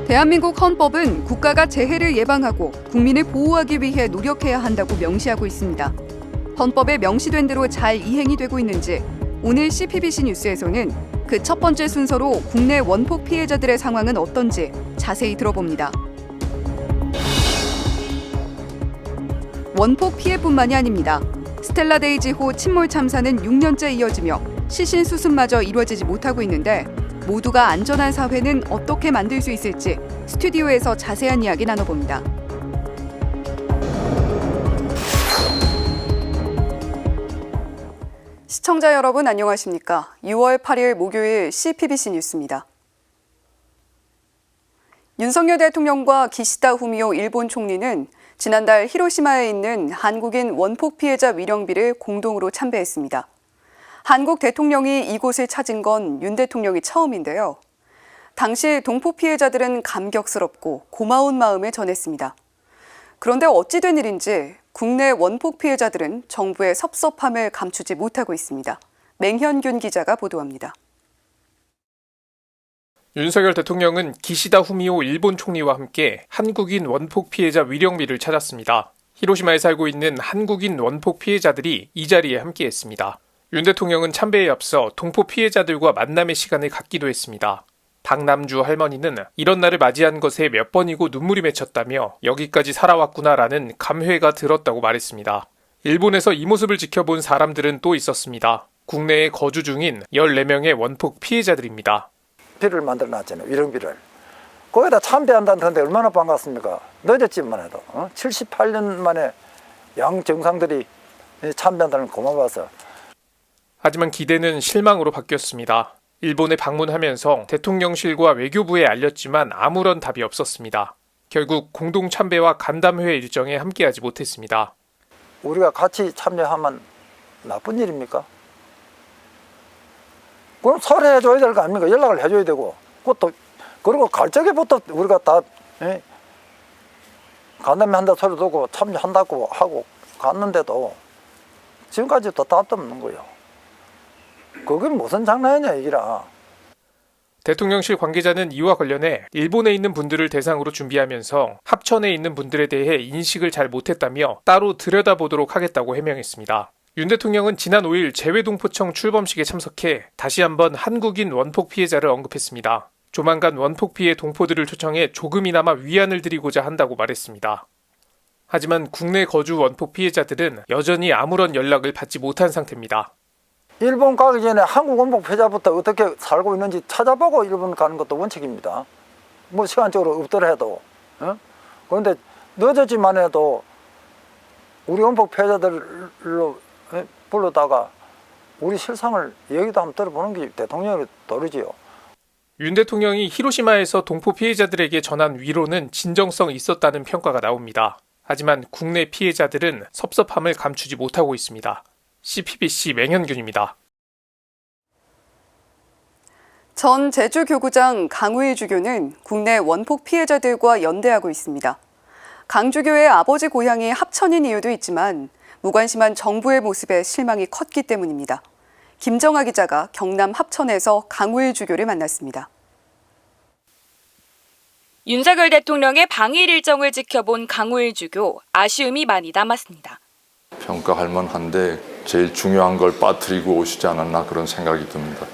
대한민국 헌법은 국가가 재해를 예방하고 국민을 보호하기 위해 노력해야 한다고 명시하고 있습니다. 헌법에 명시된 대로 잘 이행이 되고 있는지 오늘 CPBC 뉴스에서는 그 첫 번째 순서로 국내 원폭 피해자들의 상황은 어떤지 자세히 들어봅니다. 원폭 피해뿐만이 아닙니다. 스텔라데이지호 침몰 참사는 6년째 이어지며 시신 수습마저 이루어지지 못하고 있는데 모두가 안전한 사회는 어떻게 만들 수 있을지 스튜디오에서 자세한 이야기 나눠봅니다. 시청자 여러분 안녕하십니까? 6월 8일 목요일 CPBC 뉴스입니다. 윤석열 대통령과 기시다 후미오 일본 총리는 지난달 히로시마에 있는 한국인 원폭 피해자 위령비를 공동으로 참배했습니다. 한국 대통령이 이곳을 찾은 건 윤 대통령이 처음인데요. 당시 동포 피해자들은 감격스럽고 고마운 마음을 전했습니다. 그런데 어찌 된 일인지 국내 원폭 피해자들은 정부의 섭섭함을 감추지 못하고 있습니다. 맹현균 기자가 보도합니다. 윤석열 대통령은 기시다 후미오 일본 총리와 함께 한국인 원폭 피해자 위령비를 찾았습니다. 히로시마에 살고 있는 한국인 원폭 피해자들이 이 자리에 함께했습니다. 윤 대통령은 참배에 앞서 동포 피해자들과 만남의 시간을 갖기도 했습니다. 박남주 할머니는 이런 날을 맞이한 것에 몇 번이고 눈물이 맺혔다며 여기까지 살아왔구나라는 감회가 들었다고 말했습니다. 일본에서 이 모습을 지켜본 사람들은 또 있었습니다. 국내에 거주 중인 14명의 원폭 피해자들입니다. 비를 만들어놨잖아요. 위령비를. 거기다 참배한다는데 얼마나 반갑습니까? 늦었지만 해도 78년 만에 양 정상들이 참배한다는 고마워서. 하지만 기대는 실망으로 바뀌었습니다. 일본에 방문하면서 대통령실과 외교부에 알렸지만 아무런 답이 없었습니다. 결국 공동 참배와 간담회 일정에 함께하지 못했습니다. 우리가 같이 참여하면 나쁜 일입니까? 그럼 설해줘야 될 거 아닙니까? 연락을 해줘야 되고. 그것도 그리고 갈 적에부터 우리가 다 간담회 한다 소리 듣고 참여한다고 하고 갔는데도 지금까지도 답도 없는 거예요. 그게 무슨 장난이냐 이기라. 대통령실 관계자는 이와 관련해 일본에 있는 분들을 대상으로 준비하면서 합천에 있는 분들에 대해 인식을 잘 못했다며 따로 들여다보도록 하겠다고 해명했습니다. 윤 대통령은 지난 5일 재외동포청 출범식에 참석해 다시 한번 한국인 원폭 피해자를 언급했습니다. 조만간 원폭 피해 동포들을 초청해 조금이나마 위안을 드리고자 한다고 말했습니다. 하지만 국내 거주 원폭 피해자들은 여전히 아무런 연락을 받지 못한 상태입니다. 일본 가기 전에 한국 원폭 피해자부터 어떻게 살고 있는지 찾아보고 일본 가는 것도 원칙입니다. 뭐 시간적으로 없더라도. 그런데 늦었지만 해도 우리 원폭 피해자들로 불러다가 우리 실상을 얘기도 한번 들어보는 게 대통령의 도리지요. 윤 대통령이 히로시마에서 동포 피해자들에게 전한 위로는 진정성 있었다는 평가가 나옵니다. 하지만 국내 피해자들은 섭섭함을 감추지 못하고 있습니다. CPBC 맹현균입니다. 전 제주교구장 강우일 주교는 국내 원폭 피해자들과 연대하고 있습니다. 강 주교의 아버지 고향이 합천인 이유도 있지만 무관심한 정부의 모습에 실망이 컸기 때문입니다. 김정아 기자가 경남 합천에서 강우일 주교를 만났습니다. 윤석열 대통령의 방일 일정을 지켜본 강우일 주교, 아쉬움이 많이 남았습니다. 평가할 만한데 제일 중요한 걸 빠뜨리고 오시지 않았나 그런 생각이 듭니다.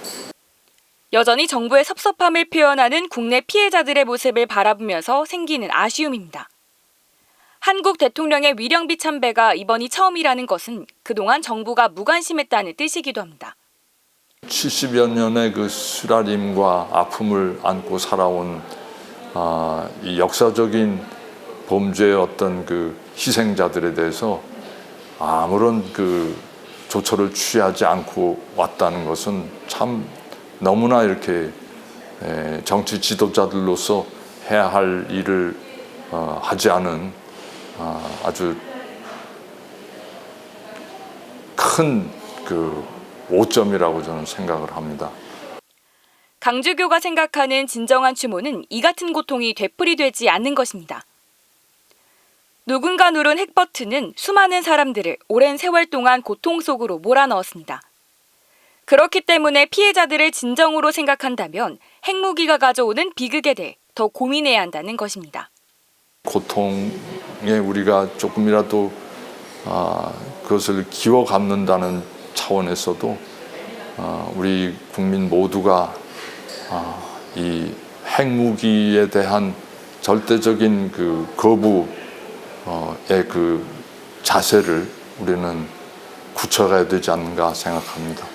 여전히 정부의 섭섭함을 표현하는 국내 피해자들의 모습을 바라보면서 생기는 아쉬움입니다. 한국 대통령의 위령비 참배가 이번이 처음이라는 것은 그동안 정부가 무관심했다는 뜻이기도 합니다. 70여 년의 그 쓰라림과 아픔을 안고 살아온 이 역사적인 범죄의 어떤 그 희생자들에 대해서 아무런 그 조처를 취하지 않고 왔다는 것은 참 너무나 이렇게 정치 지도자들로서 해야 할 일을 하지 않은 아주 큰 그 오점이라고 저는 생각을 합니다. 강주교가 생각하는 진정한 추모는 이 같은 고통이 되풀이되지 않는 것입니다. 누군가 누른 핵 버튼은 수많은 사람들을 오랜 세월 동안 고통 속으로 몰아넣었습니다. 그렇기 때문에 피해자들을 진정으로 생각한다면 핵무기가 가져오는 비극에 대해 더 고민해야 한다는 것입니다. 고통에 우리가 조금이라도 그것을 기워 감는다는 차원에서도 우리 국민 모두가 이 핵무기에 대한 절대적인 그 거부의 그 자세를 우리는 굳혀가야 되지 않는가 생각합니다.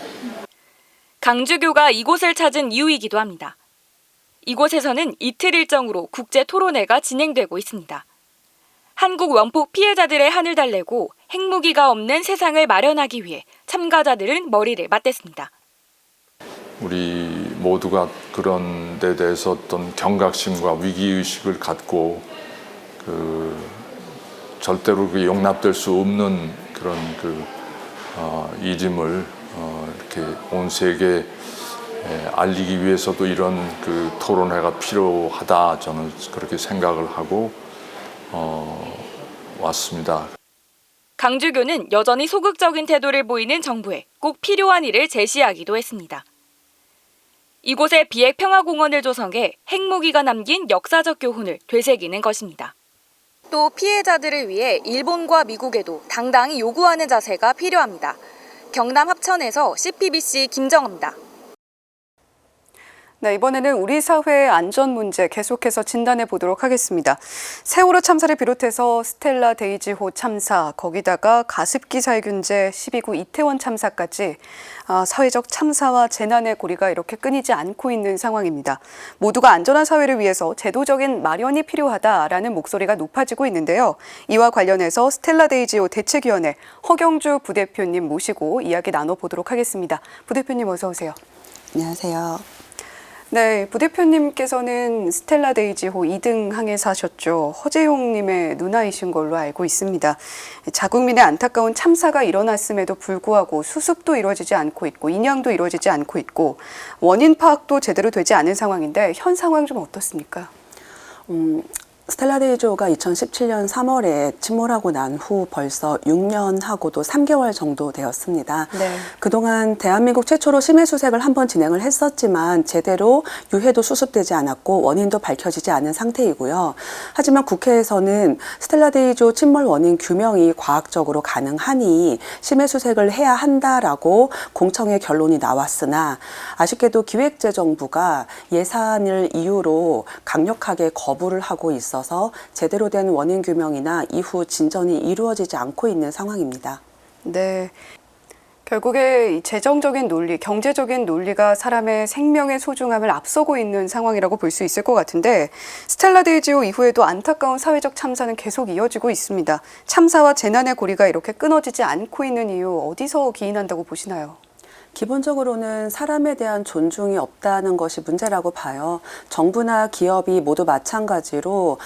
강주교가 이곳을 찾은 이유이기도 합니다. 이곳에서는 이틀 일정으로 국제 토론회가 진행되고 있습니다. 한국 원폭 피해자들의 한을 달래고 핵무기가 없는 세상을 마련하기 위해 참가자들은 머리를 맞댔습니다. 우리 모두가 그런 데 대해서 어떤 경각심과 위기의식을 갖고 절대로 용납될 수 없는 그런 이짐을 이렇게 온 세계에 알리기 위해서도 이런 토론회가 필요하다, 저는 그렇게 생각을 하고 왔습니다. 강주교는 여전히 소극적인 태도를 보이는 정부에 꼭 필요한 일을 제시하기도 했습니다. 이곳에 비핵평화공원을 조성해 핵무기가 남긴 역사적 교훈을 되새기는 것입니다. 또 피해자들을 위해 일본과 미국에도 당당히 요구하는 자세가 필요합니다. 경남 합천에서 CPBC 김정입니다. 네, 이번에는 우리 사회의 안전 문제 계속해서 진단해 보도록 하겠습니다. 세월호 참사를 비롯해서 스텔라 데이지호 참사, 거기다가 가습기 살균제 12구 이태원 참사까지 사회적 참사와 재난의 고리가 이렇게 끊이지 않고 있는 상황입니다. 모두가 안전한 사회를 위해서 제도적인 마련이 필요하다라는 목소리가 높아지고 있는데요. 이와 관련해서 스텔라 데이지호 대책위원회 허경주 부대표님 모시고 이야기 나눠보도록 하겠습니다. 부대표님 어서 오세요. 안녕하세요. 네, 부대표님께서는 스텔라 데이지호 2등 항해사셨죠. 허재용님의 누나이신 걸로 알고 있습니다. 자국민의 안타까운 참사가 일어났음에도 불구하고 수습도 이루어지지 않고 있고 인양도 이루어지지 않고 있고 원인 파악도 제대로 되지 않은 상황인데 현 상황 좀 어떻습니까? 스텔라 데이지호가 2017년 3월에 침몰하고 난 후 벌써 6년하고도 3개월 정도 되었습니다. 네. 그동안 대한민국 최초로 심해 수색을 한번 진행을 했었지만 제대로 유해도 수습되지 않았고 원인도 밝혀지지 않은 상태이고요. 하지만 국회에서는 스텔라 데이지호 침몰 원인 규명이 과학적으로 가능하니 심해 수색을 해야 한다라고 공청회 결론이 나왔으나 아쉽게도 기획재정부가 예산을 이유로 강력하게 거부를 하고 있어 제대로 된 원인 규명이나 이후 진전이 이루어지지 않고 있는 상황입니다. 네. 결국에 이 재정적인 논리, 경제적인 논리가 사람의 생명의 소중함을 앞서고 있는 상황이라고 볼 수 있을 것 같은데 스텔라 데이지호 이후에도 안타까운 사회적 참사는 계속 이어지고 있습니다. 참사와 재난의 고리가 이렇게 끊어지지 않고 있는 이유 어디서 기인한다고 보시나요? 기본적으로는 사람에 대한 존중이 없다는 것이 문제라고 봐요. 정부나 기업이 모두 마찬가지로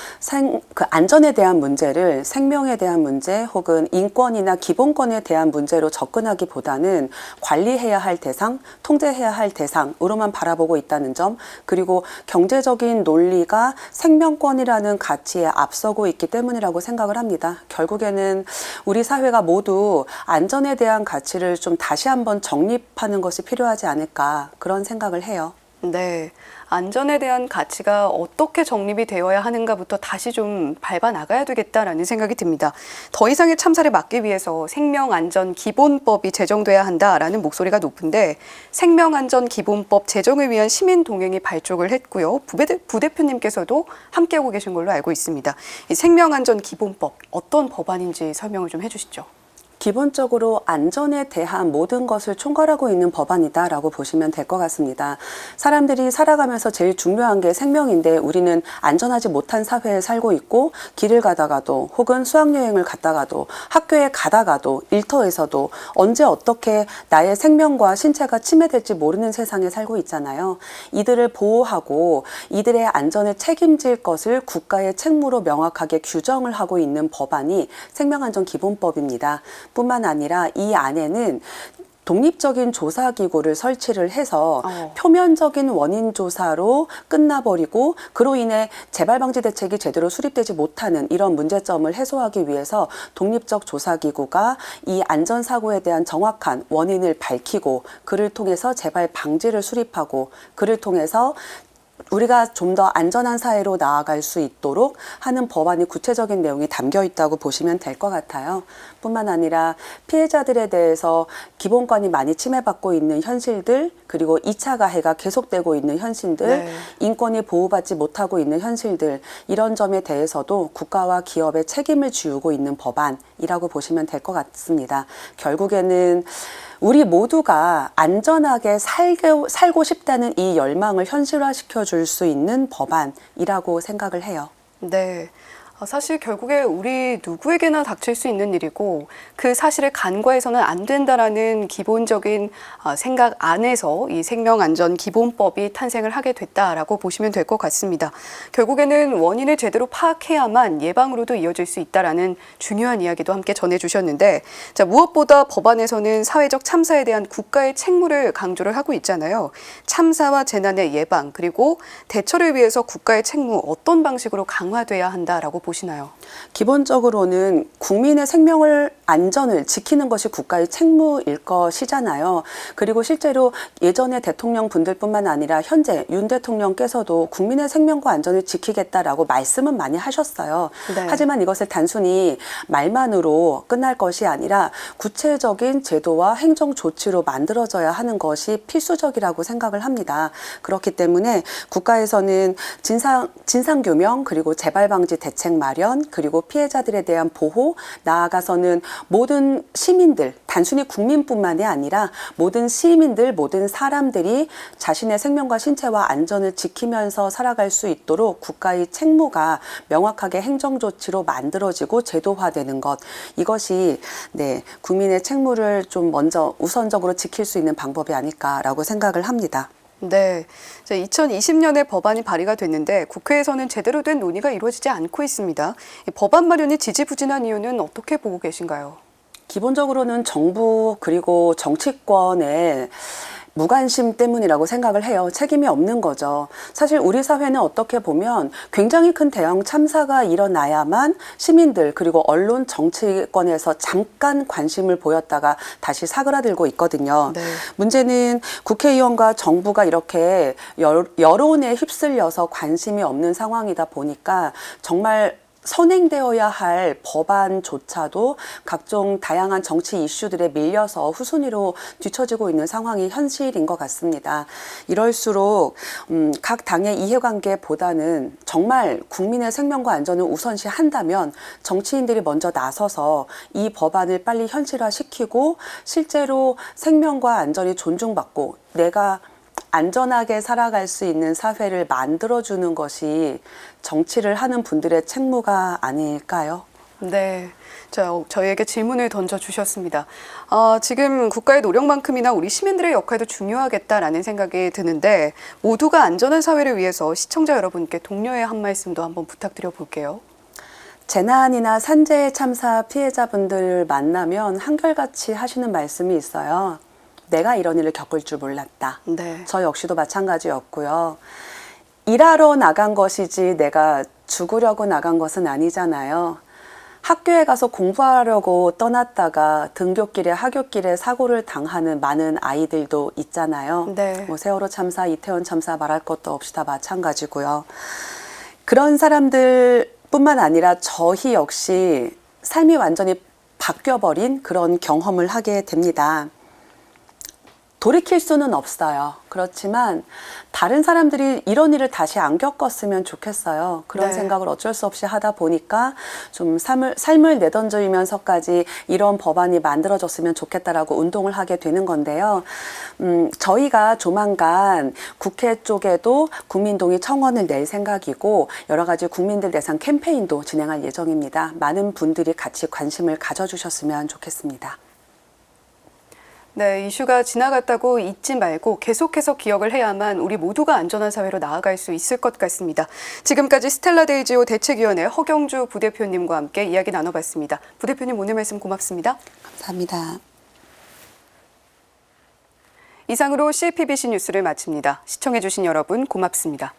그 안전에 대한 문제를 생명에 대한 문제 혹은 인권이나 기본권에 대한 문제로 접근하기보다는 관리해야 할 대상, 통제해야 할 대상으로만 바라보고 있다는 점, 그리고 경제적인 논리가 생명권이라는 가치에 앞서고 있기 때문이라고 생각을 합니다. 결국에는 우리 사회가 모두 안전에 대한 가치를 좀 다시 한번 정립하는 것이 필요하지 않을까 그런 생각을 해요. 네, 안전에 대한 가치가 어떻게 정립이 되어야 하는가부터 다시 좀 밟아 나가야 되겠다라는 생각이 듭니다. 더 이상의 참사를 막기 위해서 생명안전기본법이 제정돼야 한다라는 목소리가 높은데 생명안전기본법 제정을 위한 시민동행이 발족을 했고요. 부대표님께서도 함께하고 계신 걸로 알고 있습니다. 이 생명안전기본법 어떤 법안인지 설명을 좀 해주시죠. 기본적으로 안전에 대한 모든 것을 총괄하고 있는 법안이다라고 보시면 될 것 같습니다. 사람들이 살아가면서 제일 중요한 게 생명인데 우리는 안전하지 못한 사회에 살고 있고 길을 가다가도 혹은 수학여행을 갔다가도 학교에 가다가도 일터에서도 언제 어떻게 나의 생명과 신체가 침해될지 모르는 세상에 살고 있잖아요. 이들을 보호하고 이들의 안전을 책임질 것을 국가의 책무로 명확하게 규정을 하고 있는 법안이 생명안전기본법입니다. 뿐만 아니라 이 안에는 독립적인 조사기구를 설치를 해서 표면적인 원인 조사로 끝나버리고 그로 인해 재발방지 대책이 제대로 수립되지 못하는 이런 문제점을 해소하기 위해서 독립적 조사기구가 이 안전사고에 대한 정확한 원인을 밝히고 그를 통해서 재발 방지를 수립하고 그를 통해서 우리가 좀 더 안전한 사회로 나아갈 수 있도록 하는 법안이 구체적인 내용이 담겨 있다고 보시면 될 것 같아요. 뿐만 아니라 피해자들에 대해서 기본권이 많이 침해받고 있는 현실들, 그리고 2차 가해가 계속되고 있는 현실들, 네. 인권이 보호받지 못하고 있는 현실들, 이런 점에 대해서도 국가와 기업의 책임을 지우고 있는 법안이라고 보시면 될 것 같습니다. 결국에는 우리 모두가 안전하게 살고 싶다는 이 열망을 현실화시켜 줄 수 있는 법안이라고 생각을 해요. 네. 사실 결국에 우리 누구에게나 닥칠 수 있는 일이고 그 사실을 간과해서는 안 된다라는 기본적인 생각 안에서 이 생명안전기본법이 탄생을 하게 됐다라고 보시면 될 것 같습니다. 결국에는 원인을 제대로 파악해야만 예방으로도 이어질 수 있다라는 중요한 이야기도 함께 전해주셨는데, 자, 무엇보다 법안에서는 사회적 참사에 대한 국가의 책무를 강조를 하고 있잖아요. 참사와 재난의 예방 그리고 대처를 위해서 국가의 책무 어떤 방식으로 강화돼야 한다라고 보시나요? 기본적으로는 국민의 생명을 안전을 지키는 것이 국가의 책무일 것이잖아요. 그리고 실제로 예전의 대통령 분들뿐만 아니라 현재 윤 대통령께서도 국민의 생명과 안전을 지키겠다라고 말씀은 많이 하셨어요. 네. 하지만 이것을 단순히 말만으로 끝날 것이 아니라 구체적인 제도와 행정 조치로 만들어져야 하는 것이 필수적이라고 생각을 합니다. 그렇기 때문에 국가에서는 진상규명 그리고 재발방지 대책 마련 그리고 피해자들에 대한 보호, 나아가서는 모든 시민들, 단순히 국민뿐만이 아니라 모든 시민들, 모든 사람들이 자신의 생명과 신체와 안전을 지키면서 살아갈 수 있도록 국가의 책무가 명확하게 행정조치로 만들어지고 제도화되는 것, 이것이 국민의 책무를 좀 먼저 우선적으로 지킬 수 있는 방법이 아닐까라고 생각을 합니다. 네. 2020년에 법안이 발의가 됐는데 국회에서는 제대로 된 논의가 이루어지지 않고 있습니다. 이 법안 마련이 지지부진한 이유는 어떻게 보고 계신가요? 기본적으로는 정부 그리고 정치권의 무관심 때문이라고 생각을 해요. 책임이 없는 거죠. 사실 우리 사회는 어떻게 보면 굉장히 큰 대형 참사가 일어나야만 시민들 그리고 언론 정치권에서 잠깐 관심을 보였다가 다시 사그라들고 있거든요. 네. 문제는 국회의원과 정부가 이렇게 여론에 휩쓸려서 관심이 없는 상황이다 보니까 정말 선행되어야 할 법안조차도 각종 다양한 정치 이슈들에 밀려서 후순위로 뒤처지고 있는 상황이 현실인 것 같습니다. 이럴수록 각 당의 이해관계보다는 정말 국민의 생명과 안전을 우선시한다면 정치인들이 먼저 나서서 이 법안을 빨리 현실화시키고 실제로 생명과 안전이 존중받고 내가 안전하게 살아갈 수 있는 사회를 만들어주는 것이 정치를 하는 분들의 책무가 아닐까요? 네. 저희에게 질문을 던져주셨습니다. 지금 국가의 노력만큼이나 우리 시민들의 역할도 중요하겠다라는 생각이 드는데 모두가 안전한 사회를 위해서 시청자 여러분께 독려의 한 말씀도 한번 부탁드려 볼게요. 재난이나 산재 참사 피해자분들을 만나면 한결같이 하시는 말씀이 있어요. 내가 이런 일을 겪을 줄 몰랐다. 네. 저 역시도 마찬가지였고요. 일하러 나간 것이지 내가 죽으려고 나간 것은 아니잖아요. 학교에 가서 공부하려고 떠났다가 등굣길에 하굣길에 사고를 당하는 많은 아이들도 있잖아요. 네. 뭐 세월호 참사, 이태원 참사 말할 것도 없이 다 마찬가지고요. 그런 사람들뿐만 아니라 저희 역시 삶이 완전히 바뀌어버린 그런 경험을 하게 됩니다. 돌이킬 수는 없어요. 그렇지만 다른 사람들이 이런 일을 다시 안 겪었으면 좋겠어요. 그런 네. 생각을 어쩔 수 없이 하다 보니까 좀 삶을 내던지면서까지 이런 법안이 만들어졌으면 좋겠다라고 운동을 하게 되는 건데요. 저희가 조만간 국회 쪽에도 국민동의 청원을 낼 생각이고 여러 가지 국민들 대상 캠페인도 진행할 예정입니다. 많은 분들이 같이 관심을 가져주셨으면 좋겠습니다. 네, 이슈가 지나갔다고 잊지 말고 계속해서 기억을 해야만 우리 모두가 안전한 사회로 나아갈 수 있을 것 같습니다. 지금까지 스텔라데이지오 대책위원회 허경주 부대표님과 함께 이야기 나눠봤습니다. 부대표님 오늘 말씀 고맙습니다. 감사합니다. 이상으로 CPBC 뉴스를 마칩니다. 시청해주신 여러분 고맙습니다.